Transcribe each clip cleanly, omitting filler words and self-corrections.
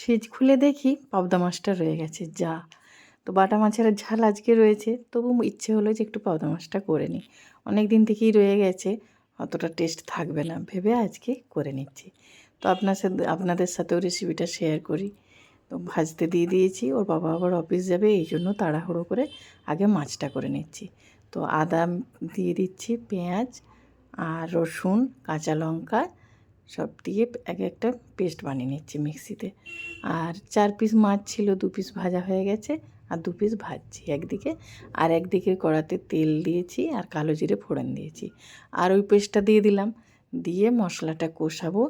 Fridge খুলে দেখি পাবদা মাছটা রয়ে গেছে। যা, তো বাটা মাছের ঝাল আজকে রয়েছে, তবু ইচ্ছে হলো যে একটু পাবদা মাছটা করে নিই। অনেক দিন থেকেই রয়ে গেছে, অতটা টেস্ট থাকবে না ভেবে আজকে করে নিচ্ছি। তো আপনাদের সাথেও রেসিপিটা শেয়ার করি। তো ভাজতে দিয়ে দিয়েছি, ওর বাবা আবার অফিস যাবে, এই জন্য তাড়াহুড়ো করে আগে মাছটা করে নিচ্ছি। তো আদা দিয়ে দিচ্ছি, পেঁয়াজ আর রসুন, কাঁচা লঙ্কা সব দিয়ে এক একটা পেস্ট বানিয়ে নিচ্ছি মিক্সিতে। আর 4 পিস মাছ ছিল, 2 পিস ভাজা হয়ে গেছে আর 2 পিস ভাজছি একদিকে। আর একদিকে কড়াতে তেল দিয়েছি আর কালো জিরে ফোড়ন দিয়েছি। আর ওই পেস্টটা দিয়ে দিলাম, দিয়ে মশলাটা কষাবো।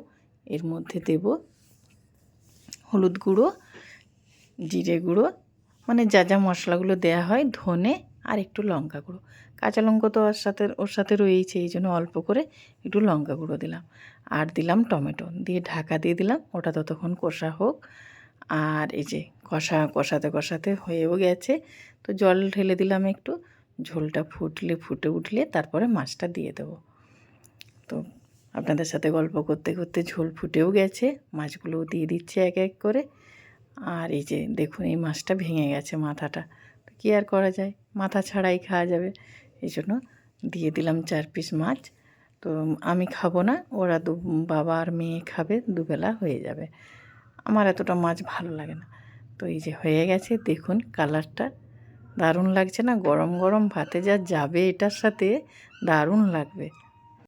এর মধ্যে দেব হলুদ গুঁড়ো, জিরে গুঁড়ো, মানে যা যা মশলাগুলো দেয়া হয়, ধনে আর একটু লঙ্কা গুঁড়ো। কাঁচা লঙ্কা তো ওর সাথে রয়েইছে, এই জন্য অল্প করে একটু লঙ্কা গুঁড়ো দিলাম। আর দিলাম টমেটো, দিয়ে ঢাকা দিয়ে দিলাম, ওটা ততক্ষণ কষা হোক। আর এই যে কষাতে হয়েও গেছে, তো জল ঢেলে দিলাম একটু। ঝোলটা ফুটে উঠলে তারপরে মাছটা দিয়ে দেবো। তো আপনাদের সাথে গল্প করতে করতে ঝোল ফুটেও গেছে, মাছগুলোও দিয়ে দিচ্ছে এক এক করে। আর এই যে দেখুন, এই মাছটা ভেঙে গেছে মাথাটা, তো কী আর করা যায়, মাথা ছাড়াই খাওয়া যাবে, এই জন্য দিয়ে দিলাম 4 পিস মাছ। তো আমি খাবো না, ওরা বাবা আর মেয়ে খাবে, দুবেলা হয়ে যাবে। আমার এতটা মাছ ভালো লাগে না। তো এই যে হয়ে গেছে, দেখুন কালারটা দারুণ লাগছে না? গরম গরম ভাতে যা যাবে এটার সাথে, দারুণ লাগবে।